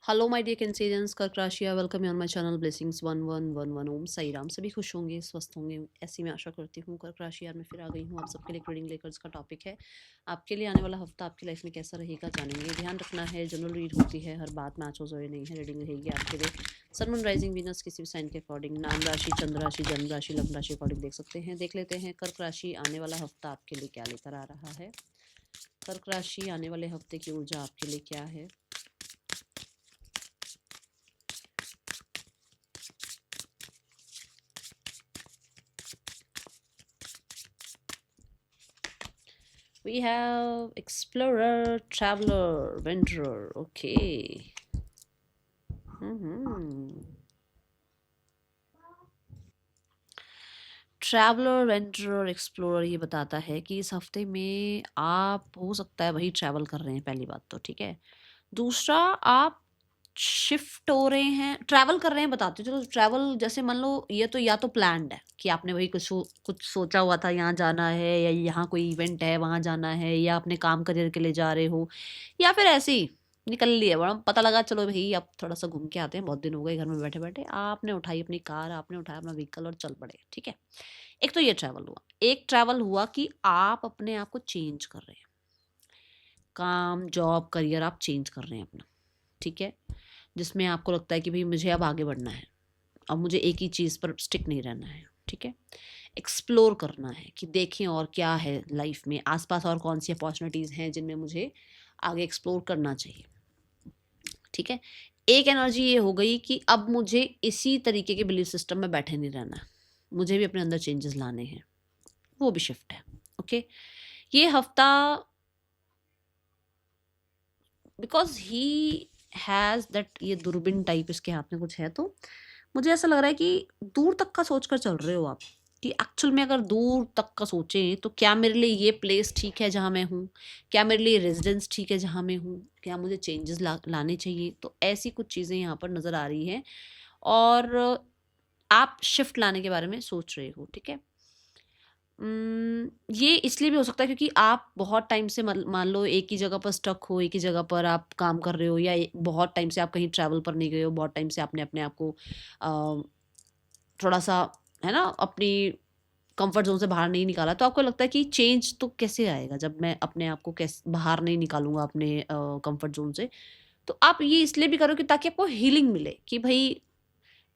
Hello my dear Cancerians, कर्क राशि, welcome you on my channel blessings 1111 ओम साई राम। सभी खुश होंगे, स्वस्थ होंगे, ऐसी मैं आशा करती हूँ। कर्क राशि यार मैं फिर आ गई हूँ आप सबके लिए रीडिंग लेकर। इसका टॉपिक है आपके लिए आने वाला हफ्ता आपकी लाइफ में कैसा रहेगा, जानेंगे। ध्यान रखना है, जनरल रीड होती है, हर बात मैच हो जाए नहीं है। रीडिंग रहेगी आपके लिए सन मून राइजिंग वीनस किसी भी साइन के अकॉर्डिंग, नाम राशि, चंद्र राशि, जन्म राशि, लग्न राशि अकॉर्डिंग देख सकते हैं। देख लेते हैं कर्क राशि आने वाला हफ्ता आपके लिए क्या लेकर आ रहा है। कर्क राशि आने वाले हफ्ते की ऊर्जा आपके लिए क्या है। We have explorer, traveler, venturer. Okay. Traveller, वेंचरर, explorer ये बताता है कि इस हफ्ते में आप हो सकता है वही ट्रैवल कर रहे हैं, पहली बात तो ठीक है। दूसरा, आप शिफ्ट हो रहे हैं, ट्रैवल कर रहे हैं। बताते चलो ट्रैवल जैसे मान लो ये तो या तो प्लान्ड है कि आपने वही कुछ सोचा हुआ था, यहाँ जाना है या यहाँ कोई इवेंट है वहाँ जाना है, या अपने काम करियर के लिए जा रहे हो, या फिर ऐसे ही निकल लिया बड़ा पता लगा चलो भाई अब थोड़ा सा घूम के आते हैं, बहुत दिन हो गए घर में बैठे बैठे। आपने उठाई अपनी कार, आपने उठाया अपना व्हीकल और चल पड़े, ठीक है। एक तो ये ट्रैवल हुआ। एक ट्रैवल हुआ कि आप अपने आप को चेंज कर रहे हैं, काम, जॉब, करियर आप चेंज कर रहे हैं अपना, ठीक है। जिसमें आपको लगता है कि भाई मुझे अब आगे बढ़ना है, अब मुझे एक ही चीज़ पर स्टिक नहीं रहना है, ठीक है। एक्सप्लोर करना है कि देखें और क्या है लाइफ में, आसपास और कौन सी अपॉर्चुनिटीज़ हैं जिनमें मुझे आगे एक्सप्लोर करना चाहिए, ठीक है। एक एनर्जी ये हो गई कि अब मुझे इसी तरीके के बिलीफ सिस्टम में बैठे नहीं रहना, मुझे भी अपने अंदर चेंजेस लाने हैं, वो भी शिफ्ट है। ओके, ये हफ्ता बिकॉज ही हैज़ दैट, ये दूरबीन टाइप इसके हाथ में कुछ है, तो मुझे ऐसा लग रहा है कि दूर तक का सोच कर चल रहे हो आप, कि एक्चुअल में अगर दूर तक का सोचें तो क्या मेरे लिए ये प्लेस ठीक है जहाँ मैं हूँ, क्या मेरे लिए रेजिडेंस ठीक है जहाँ मैं हूँ, क्या मुझे चेंजेस लाने चाहिए। तो ऐसी कुछ चीज़ें यहाँ पर नज़र आ रही हैं और आप शिफ्ट लाने के बारे में सोच रहे हो, ठीक है। ये इसलिए भी हो सकता है क्योंकि आप बहुत टाइम से मान लो एक ही जगह पर स्टक हो, एक ही जगह पर आप काम कर रहे हो, या बहुत टाइम से आप कहीं ट्रैवल पर नहीं गए हो, बहुत टाइम से आपने अपने आप को थोड़ा सा, है ना, अपनी कंफर्ट जोन से बाहर नहीं निकाला। तो आपको लगता है कि चेंज तो कैसे आएगा जब मैं अपने आप को कैसे बाहर नहीं निकालूंगा अपने कंफर्ट जोन से। तो आप ये इसलिए भी करो कि ताकि आपको हीलिंग मिले, कि भाई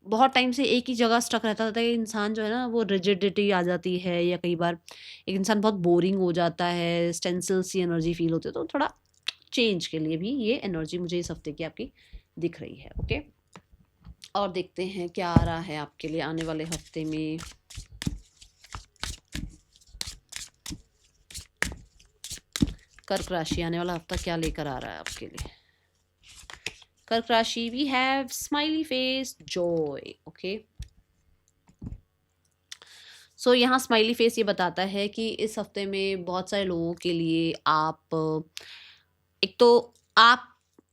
बहुत टाइम से एक ही जगह स्टक रहता था, इंसान जो है ना वो रिजिडिटी आ जाती है, या कई बार एक इंसान बहुत बोरिंग हो जाता है, स्टेंसिल सी एनर्जी फील होती है। तो थोड़ा चेंज के लिए भी ये एनर्जी मुझे इस हफ्ते की आपकी दिख रही है। ओके, और देखते हैं क्या आ रहा है आपके लिए आने वाले हफ्ते में। कर्क राशि आने वाला हफ्ता क्या लेकर आ रहा है आपके लिए। कर्क राशि, we have smiley face, joy. Okay, so यहाँ स्माइली फेस ये बताता है कि इस हफ्ते में बहुत सारे लोगों के लिए आप एक तो आप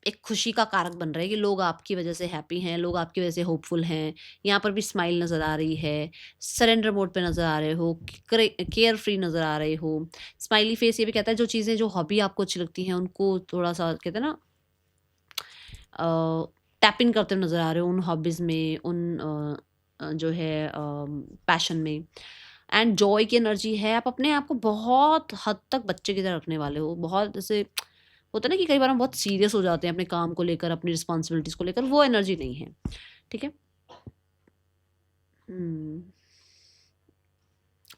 एक खुशी का कारक बन रहे हैं, कि लोग आपकी वजह से हैप्पी हैं, लोग आपकी वजह से होपफुल हैं। यहाँ पर भी स्माइल नज़र आ रही है, सरेंडर मोड पे नज़र आ रहे हो, केयर फ्री नज़र आ रहे हो। स्माइली फेस ये भी कहता है जो चीज़ें, जो हॉबी आपको अच्छी लगती हैं उनको थोड़ा सा कहते हैं ना टैप इन करते नज़र आ रहे हो उन हॉबीज़ में, उन जो है पैशन में। एंड जॉय की एनर्जी है, आप अपने आप को बहुत हद तक बच्चे की तरह रखने वाले हो। बहुत जैसे होता है ना कि कई बार हम बहुत सीरियस हो जाते हैं अपने काम को लेकर, अपनी रिस्पॉन्सिबिलिटीज़ को लेकर, वो एनर्जी नहीं है, ठीक है।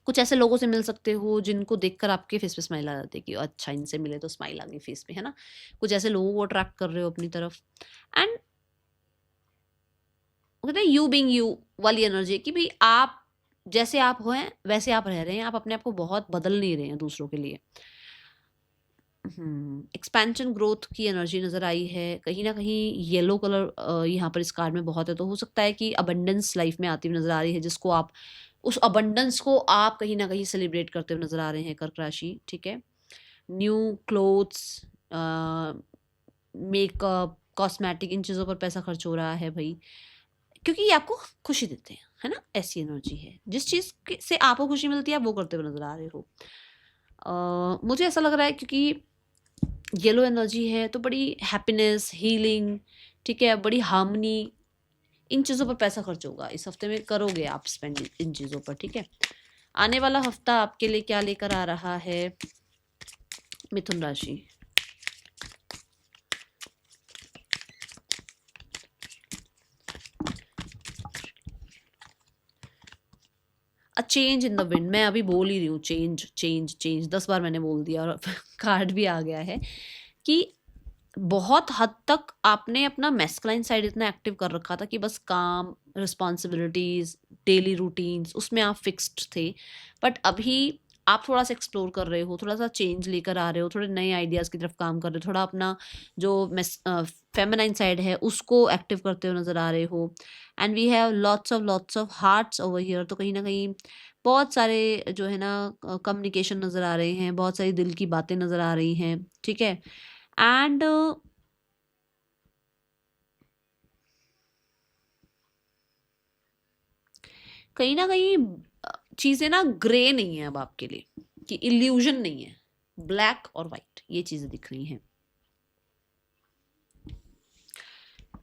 कुछ ऐसे लोगों से मिल सकते हो जिनको देखकर आपके फेस पे स्माइल आ जाती है कि अच्छा इनसे मिले तो स्माइल आ गई फेस पे, है ना। कुछ ऐसे लोगों को अट्रैक्ट कर रहे हो अपनी तरफ। एंड कहते हैं यू बीइंग यू वाली एनर्जी, कि भाई आप जैसे आप हो हैं वैसे आप रह रहे हैं, आप अपने आप को बहुत बदल नहीं रहे हैं दूसरों के लिए। एक्सपेंशन ग्रोथ की एनर्जी नज़र आई है। कहीं ना कहीं येलो कलर यहाँ पर इस कार्ड में बहुत है, तो हो सकता है कि अबंडेंस लाइफ में आती हुई नज़र आ रही है, जिसको आप उस अबंडेंस को आप कहीं ना कहीं सेलिब्रेट करते हुए नज़र आ रहे हैं कर्क राशि, ठीक है। न्यू क्लोथ्स, मेकअप, कॉस्मेटिक, इन चीज़ों पर पैसा खर्च हो रहा है भाई, क्योंकि ये आपको खुशी देते हैं, है ना। ऐसी एनर्जी है, जिस चीज़ से आपको खुशी मिलती है आप वो करते हुए नज़र आ रहे हो। मुझे ऐसा लग रहा है क्योंकि येलो एनर्जी है तो बड़ी हैप्पीनेस, हीलिंग, ठीक है, बड़ी हार्मनी, इन चीज़ों पर पैसा खर्च होगा इस हफ्ते में, करोगे आप स्पेंड इन चीज़ों पर, ठीक है। आने वाला हफ्ता आपके लिए क्या लेकर आ रहा है मिथुन राशि? A change in the wind, मैं अभी बोल ही रही हूँ चेंज चेंज चेंज, 10 बार मैंने बोल दिया और कार्ड भी आ गया है कि बहुत हद तक आपने अपना मैस्कुलाइन साइड इतना एक्टिव कर रखा था कि बस काम, रिस्पॉन्सिबिलिटीज, डेली रूटीन्स, उसमें आप फिक्स्ड थे। बट अभी आप थोड़ा सा एक्सप्लोर कर रहे हो, थोड़ा सा चेंज लेकर आ रहे हो, थोड़े नए आइडियाज़ की तरफ काम कर रहे हो, थोड़ा अपना जो फेमिनाइन साइड है उसको एक्टिव करते हुए नज़र आ रहे हो। And we have lots of hearts over here, तो कहीं ना कहीं बहुत सारे जो है ना कम्युनिकेशन नज़र आ रहे हैं, बहुत सारी दिल की बातें नज़र आ रही हैं, ठीक है। एंड कहीं ना कहीं चीज़ें ना ग्रे नहीं है अब आपके लिए, कि इल्यूजन नहीं है, ब्लैक और वाइट ये चीज़ें दिख रही हैं।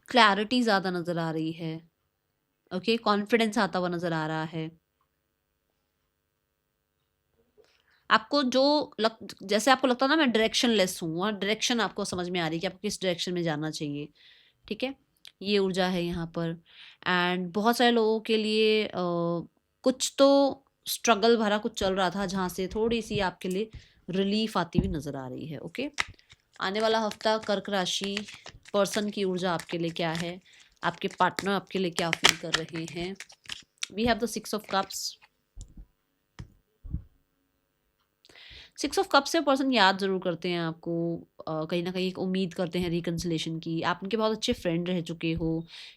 क्लैरिटी ज़्यादा नज़र आ रही है, ओके, कॉन्फिडेंस आता हुआ नज़र आ रहा है। आपको जो जैसे आपको लगता है ना मैं डायरेक्शन लेस हूँ, और डायरेक्शन आपको समझ में आ रही है कि आपको किस डायरेक्शन में जाना चाहिए, ठीक है। ये ऊर्जा है यहाँ पर। एंड बहुत सारे लोगों के लिए कुछ तो स्ट्रगल भरा कुछ चल रहा था, जहाँ से थोड़ी सी आपके लिए रिलीफ आती हुई नज़र आ रही है, ओके। आने वाला हफ्ता कर्क राशि पर्सन की ऊर्जा आपके लिए क्या है, आपके पार्टनर आपके लिए क्या फील कर रहे हैं? We have the 6 of cups. 6 of cup से पर्सन याद ज़रूर करते हैं आपको, कहीं ना कहीं एक उम्मीद करते हैं रिकन्सिलेशन की, आप उनके बहुत अच्छे फ्रेंड रह चुके हो,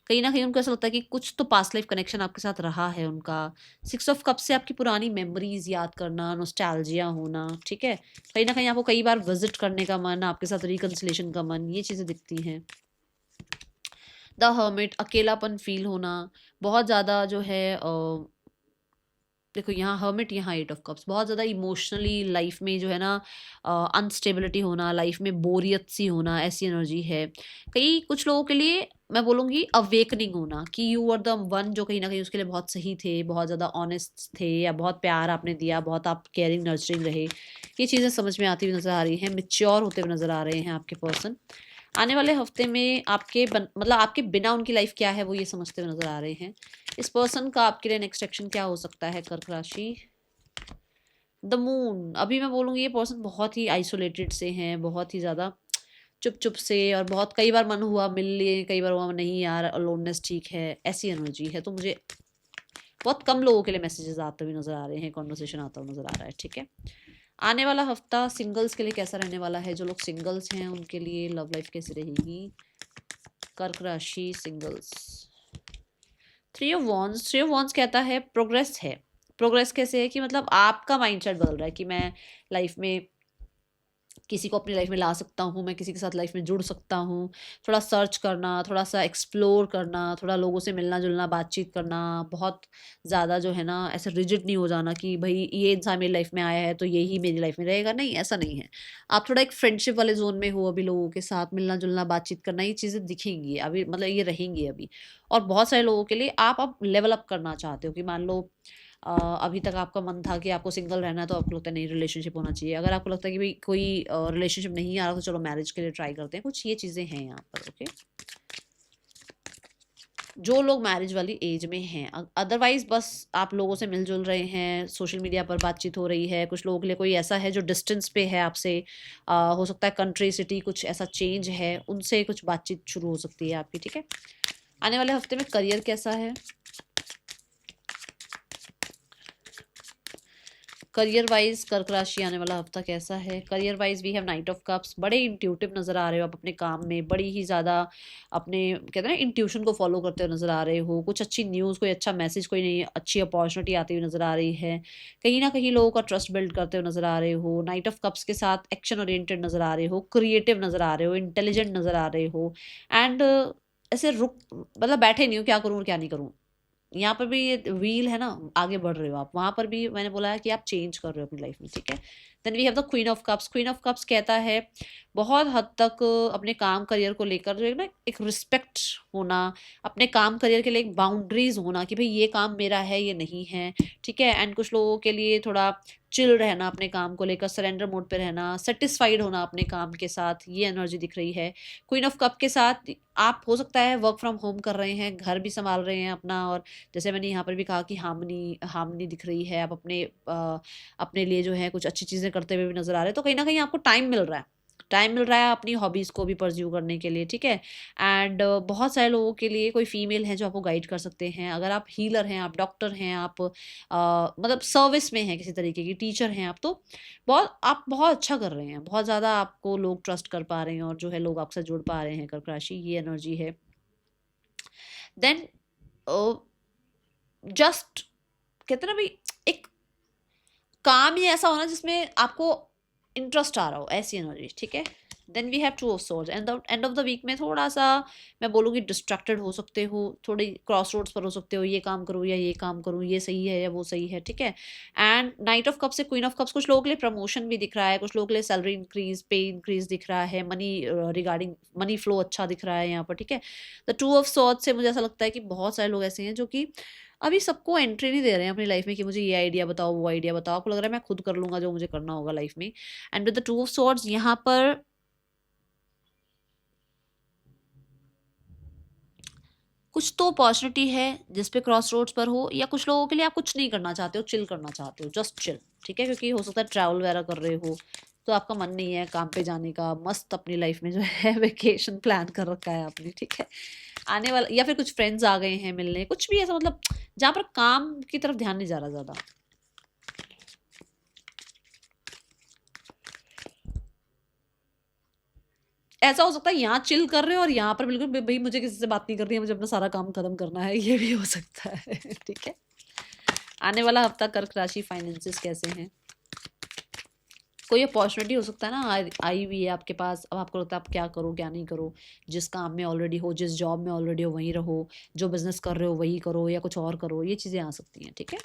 कहीं ना कहीं उनको ऐसा लगता है कि कुछ तो पास्ट लाइफ कनेक्शन आपके साथ रहा है उनका। 6 ऑफ कप से आपकी पुरानी मेमोरीज याद करना, नॉस्टैल्जिया होना, ठीक है। कहीं ना कहीं आपको कई बार विजिट करने का मन, आपके साथ रिकन्सिलेशन का मन, ये चीज़ें दिखती हैं। द हर्मिट, अकेलापन फील होना बहुत ज़्यादा जो है, देखो यहाँ हर्मिट, यहाँ 8 ऑफ कप्स, बहुत ज़्यादा इमोशनली लाइफ में जो है ना अनस्टेबिलिटी होना, लाइफ में बोरियत सी होना, ऐसी एनर्जी है। कई कुछ लोगों के लिए मैं बोलूँगी अवेकनिंग होना, कि यू आर द वन जो कहीं ना कहीं उसके लिए बहुत सही थे, बहुत ज़्यादा ऑनेस्ट थे, या बहुत प्यार आपने दिया, बहुत आप केयरिंग नर्चरिंग रहे, ये चीज़ें समझ में आती हुई नज़र आ रही हैं, मेच्योर होते हुए नज़र आ रहे हैं आपके पर्सन। आने वाले हफ्ते में आपके मतलब आपके बिना उनकी लाइफ क्या है वो ये समझते हुए नज़र आ रहे हैं। इस पर्सन का आपके लिए नेक्स्ट एक्शन क्या हो सकता है कर्क राशि? द मून, अभी मैं बोलूँगी ये पर्सन बहुत ही आइसोलेटेड से हैं, बहुत ही ज़्यादा चुप चुप से, और बहुत कई बार मन हुआ मिल लिए, कई बार हुआ नहीं यार अलोननेस ठीक है, ऐसी एनर्जी है। तो मुझे बहुत कम लोगों के लिए मैसेजेस आते हुए नज़र आ रहे हैं, कॉन्वर्सेशन आता हुआ नज़र आ रहा है, ठीक है। आने वाला हफ्ता सिंगल्स के लिए कैसा रहने वाला है? जो लोग सिंगल्स हैं उनके लिए लव लाइफ कैसी रहेगी? कर्क राशि singles, 3 of wands, 3 of wands कहता है प्रोग्रेस है। प्रोग्रेस कैसे है कि मतलब आपका माइंडसेट बदल रहा है कि मैं लाइफ में किसी को अपनी लाइफ में ला सकता हूँ, मैं किसी के साथ लाइफ में जुड़ सकता हूँ। थोड़ा सर्च करना, थोड़ा सा एक्सप्लोर करना, थोड़ा लोगों से मिलना जुलना, बातचीत करना, बहुत ज़्यादा जो है ना ऐसे रिजिड नहीं हो जाना कि भाई ये इंसान मेरी लाइफ में आया है तो यही मेरी लाइफ में रहेगा, नहीं ऐसा नहीं है। आप थोड़ा एक फ्रेंडशिप वाले जोन में हो अभी, लोगों के साथ मिलना जुलना, बातचीत करना, ये चीज़ें दिखेंगी अभी, मतलब ये रहेंगी अभी। और बहुत सारे लोगों के लिए आप अब लेवल अप करना चाहते हो, कि मान लो अभी तक आपका मन था कि आपको सिंगल रहना है, तो आपको लगता है नहीं रिलेशनशिप होना चाहिए। अगर आपको लगता है कि भाई कोई रिलेशनशिप नहीं आ रहा तो चलो मैरिज के लिए ट्राई करते हैं, कुछ ये चीज़ें हैं यहाँ पर, ओके। जो लोग मैरिज वाली एज में हैं, अदरवाइज बस आप लोगों से मिलजुल रहे हैं, सोशल मीडिया पर बातचीत हो रही है। कुछ लोगों के लिए कोई ऐसा है जो डिस्टेंस पे है आपसे, हो सकता है कंट्री सिटी कुछ ऐसा चेंज है, उनसे कुछ बातचीत शुरू हो सकती है आपकी, ठीक है। आने वाले हफ्ते में करियर कैसा है? करियर वाइज कर्क राशि आने वाला हफ्ता कैसा है? Career wise we have 9 of cups, बड़े इंट्यूटिव नज़र आ रहे हो आप अपने काम में, बड़ी ही ज़्यादा अपने कहते हैं ना इंट्यूशन को फॉलो करते हुए नज़र आ रहे हो। कुछ अच्छी न्यूज़, कोई अच्छा मैसेज, कोई नई अच्छी अपॉर्चुनिटी आती हुई नज़र आ रही है। कहीं ना कहीं लोगों का ट्रस्ट बिल्ड करते हुए नज़र आ रहे हो। 9 ऑफ कप्स के साथ एक्शन ओरिएंटेड नज़र आ रहे हो, क्रिएटिव नज़र आ रहे हो, इंटेलिजेंट नज़र आ रहे हो। एंड ऐसे रुक मतलब बैठे नहीं हो क्या करूँ और क्या नहीं करूँ। यहाँ पर भी ये व्हील है ना, आगे बढ़ रहे हो आप, वहाँ पर भी मैंने बोला है कि आप चेंज कर रहे हो अपनी लाइफ में, ठीक है। Then we have the queen of cups. Queen of cups कहता है बहुत हद तक अपने काम करियर को लेकर जो है ना एक रिस्पेक्ट होना, अपने काम करियर के लिए एक बाउंड्रीज होना कि भाई ये काम मेरा है ये नहीं है, ठीक है। एंड कुछ लोगों के लिए थोड़ा चिल रहना, अपने काम को लेकर सरेंडर मोड पे रहना, सेटिस्फाइड होना अपने काम के साथ, ये एनर्जी दिख रही है। क्वीन ऑफ कप के साथ आप हो सकता है वर्क फ्रॉम होम कर रहे हैं, घर भी संभाल रहे हैं अपना, और जैसे मैंने यहाँ पर भी कहा कि हार्मनी हार्मनी दिख रही है, आप अपने लिए जो है कुछ अच्छी चीज़ें करते हुए भी नजर आ रहे हैं। तो कहीं ना कहीं आपको टाइम मिल रहा है अपनी हॉबीज़ को भी परस्यू करने के लिए, ठीक है। एंड बहुत सारे लोगों के लिए कोई फीमेल है जो आपको गाइड कर सकते हैं। अगर आप हीलर हैं, आप डॉक्टर हैं, आप मतलब सर्विस में हैं, किसी तरीके की टीचर हैं आप, तो आप बहुत अच्छा कर रहे हैं, बहुत ज़्यादा आपको लोग ट्रस्ट कर पा रहे हैं और जो है लोग आपसे जुड़ पा रहे हैं। कर्क राशि, ये एनर्जी है। देन जस्ट कहते हैं ना भाई, एक काम ही ऐसा होना जिसमें आपको इंटरेस्ट आ रहा हो, ऐसी एनर्जी, ठीक है। Then we have two of swords. End of the week में थोड़ा सा मैं बोलूँगी डिस्ट्रैक्टेड हो सकते हो, थोड़ी क्रॉस रोड्स पर हो सकते हो, ये काम करूँ या ये काम करूँ, ये सही है या वो सही है, ठीक है। एंड नाइट ऑफ कप्स से क्वीन ऑफ कप्स, कुछ लोगों के लिए प्रमोशन भी दिख रहा है, कुछ लोगों के लिए सैलरी इंक्रीज, पे इंक्रीज दिख रहा है, मनी रिगार्डिंग मनी फ्लो अच्छा दिख रहा है यहाँ पर, ठीक है। द टू ऑफ सॉर्ड्स से मुझे ऐसा लगता है कि बहुत सारे लोग ऐसे हैं जो कि अभी सबको एंट्री नहीं दे रहे हैं अपनी लाइफ में कि मुझे ये आइडिया बताओ, वो आइडिया बताओ। आपको लग रहा है मैं खुद कर लूंगा जो मुझे करना होगा लाइफ में। And with the two of swords यहाँ पर कुछ तो अपॉर्चुनिटी है जिस पे क्रॉस रोड्स पर हो, या कुछ लोगों के लिए आप कुछ नहीं करना चाहते हो, चिल करना चाहते हो, जस्ट चिल, ठीक है। क्योंकि हो सकता है ट्रैवल वगैरह कर रहे हो तो आपका मन नहीं है काम पे जाने का, मस्त अपनी लाइफ में जो है वेकेशन प्लान कर रखा है आपने, ठीक है। आने वाला, या फिर कुछ फ्रेंड्स आ गए हैं मिलने, कुछ भी ऐसा मतलब जहाँ पर काम की तरफ ध्यान नहीं जा रहा ज़्यादा। ऐसा हो सकता है यहाँ चिल कर रहे हो और यहाँ पर बिल्कुल भाई मुझे किसी से बात नहीं करनी है, मुझे अपना सारा काम खत्म करना है, ये भी हो सकता है, ठीक है। आने वाला हफ्ता कर्क राशि फाइनेंसेस कैसे हैं? कोई अपॉर्चुनिटी हो सकता है ना आई हुई है आपके पास, अब आपको लगता है आप क्या करो क्या नहीं करो। जिस काम में ऑलरेडी हो, जिस जॉब में ऑलरेडी हो वहीं रहो, जो बिजनेस कर रहे हो वही करो या कुछ और करो, ये चीज़ें आ सकती हैं, ठीक है।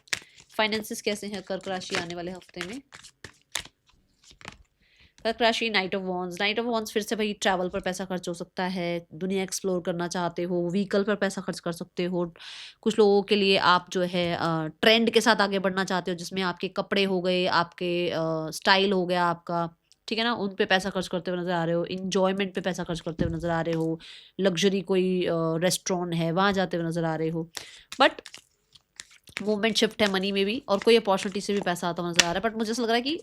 फाइनेंसेस कैसे हैं कर्क राशि आने वाले हफ्ते में? कर्क राशि night of wands. Night of wands फिर से भाई ट्रैवल पर पैसा खर्च हो सकता है, दुनिया एक्सप्लोर करना चाहते हो, व्हीकल पर पैसा खर्च कर सकते हो। कुछ लोगों के लिए आप जो है ट्रेंड के साथ आगे बढ़ना चाहते हो, जिसमें आपके कपड़े हो गए, आपके स्टाइल हो गया आपका, ठीक है ना, उन पे पैसा खर्च करते हुए नजर आ रहे हो। इंजॉयमेंट पे पैसा खर्च करते हुए नजर आ रहे हो, लग्जरी कोई रेस्टोरेंट है वहाँ जाते हुए नजर आ रहे हो। बट मूवमेंट शिफ्ट है मनी में भी, और कोई अपॉर्चुनिटी से भी पैसा आता हुआ नजर आ रहा है, बट मुझे ऐसा लग रहा है कि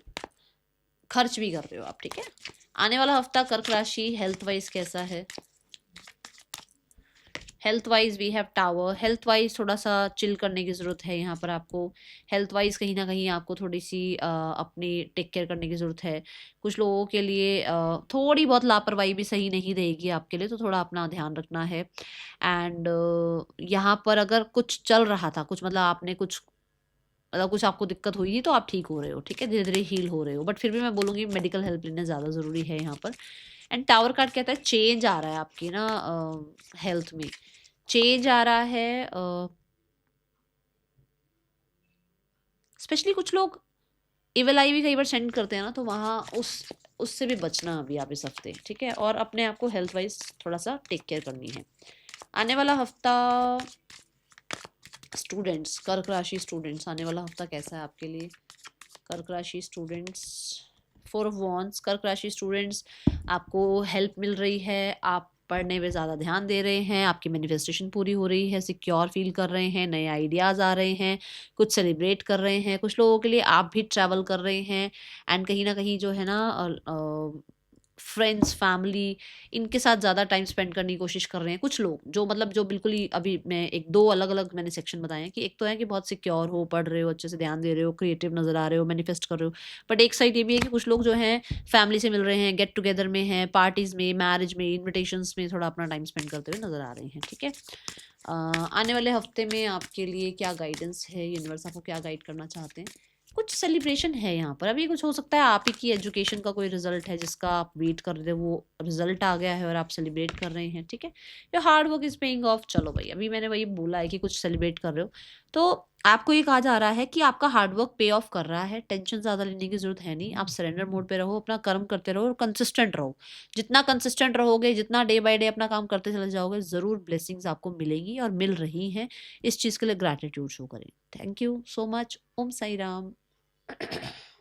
खर्च भी कर रहे हो आप, ठीक है। आने वाला हफ्ता कर्क राशि हेल्थ वाइज कैसा है? Health wise we have tower. Health wise थोड़ा सा चिल करने की ज़रूरत है यहाँ पर आपको। हेल्थ वाइज कहीं ना कहीं आपको थोड़ी सी अपनी टेक केयर करने की ज़रूरत है। कुछ लोगों के लिए थोड़ी बहुत लापरवाही भी सही नहीं रहेगी आपके लिए, तो थोड़ा अपना ध्यान रखना है। एंड यहाँ पर अगर कुछ चल रहा था, कुछ मतलब आपने कुछ मतलब कुछ आपको दिक्कत हुई थी तो आप ठीक हो रहे हो, ठीक है, धीरे धीरे हील हो रहे हो। बट फिर भी मैं बोलूँगी मेडिकल हेल्प लेना ज़्यादा ज़रूरी है यहाँ पर। एंड टावर कार्ड कहता है चेंज आ रहा है आपकी ना हेल्थ में, चेंज आ रहा है। स्पेशली कुछ लोग इवल आई भी कई बार सेंड करते हैं ना, तो वहाँ उससे भी बचना अभी आप इस हफ्ते, ठीक है। और अपने आप को हेल्थ वाइज थोड़ा सा टेक केयर करनी है। आने वाला हफ्ता स्टूडेंट्स, कर्क राशि स्टूडेंट्स, आने वाला हफ्ता कैसा है आपके लिए? कर्क राशि स्टूडेंट्स, 4 ऑफ वॉन्ड्स। कर्क राशि स्टूडेंट्स, आपको हेल्प मिल रही है, आप पढ़ने में ज़्यादा ध्यान दे रहे हैं, आपकी मैनिफेस्टेशन पूरी हो रही है, सिक्योर फील कर रहे हैं, नए आइडियाज़ आ रहे हैं, कुछ सेलिब्रेट कर रहे हैं। कुछ लोगों के लिए आप भी ट्रैवल कर रहे हैं, एंड कहीं ना कहीं जो है ना फ्रेंड्स फैमिली इनके साथ ज़्यादा टाइम स्पेंड करने की कोशिश कर रहे हैं। कुछ लोग जो मतलब जो बिल्कुल ही अभी मैं एक दो अलग अलग मैंने सेक्शन बताए हैं कि एक तो है कि बहुत सिक्योर हो, पढ़ रहे हो, अच्छे से ध्यान दे रहे हो, क्रिएटिव नज़र आ रहे हो, मैनिफेस्ट कर रहे हो। बट एक साइड ये भी है कि कुछ लोग जो हैं फैमिली से मिल रहे हैं, गेट टुगेदर में हैं, पार्टीज़ में, मैरिज में, इन्विटेशंस में थोड़ा अपना टाइम स्पेंड करते हुए नज़र आ रहे हैं, ठीक है। आने वाले हफ्ते में आपके लिए क्या गाइडेंस है, यूनिवर्स आपको क्या गाइड करना चाहते हैं? कुछ सेलिब्रेशन है यहाँ पर। अभी कुछ हो सकता है आप ही की एजुकेशन का कोई रिजल्ट है जिसका आप वेट कर रहे हो, वो रिजल्ट आ गया है और आप सेलिब्रेट कर रहे हैं, ठीक है। Your hard work is paying off. चलो भाई, अभी मैंने वही बोला है कि कुछ सेलिब्रेट कर रहे हो, तो आपको ये कहा जा रहा है कि आपका हार्डवर्क पे ऑफ कर रहा है, टेंशन ज़्यादा लेने की ज़रूरत है नहीं, आप सरेंडर मोड पे रहो, अपना कर्म करते रहो और कंसिस्टेंट रहो। जितना कंसिस्टेंट रहोगे, जितना डे बाय डे अपना काम करते चले जाओगे, ज़रूर ब्लेसिंग्स आपको मिलेंगी और मिल रही हैं। इस चीज़ के लिए ग्रैटिट्यूड शो करें। Thank you so much. Om Sai Ram.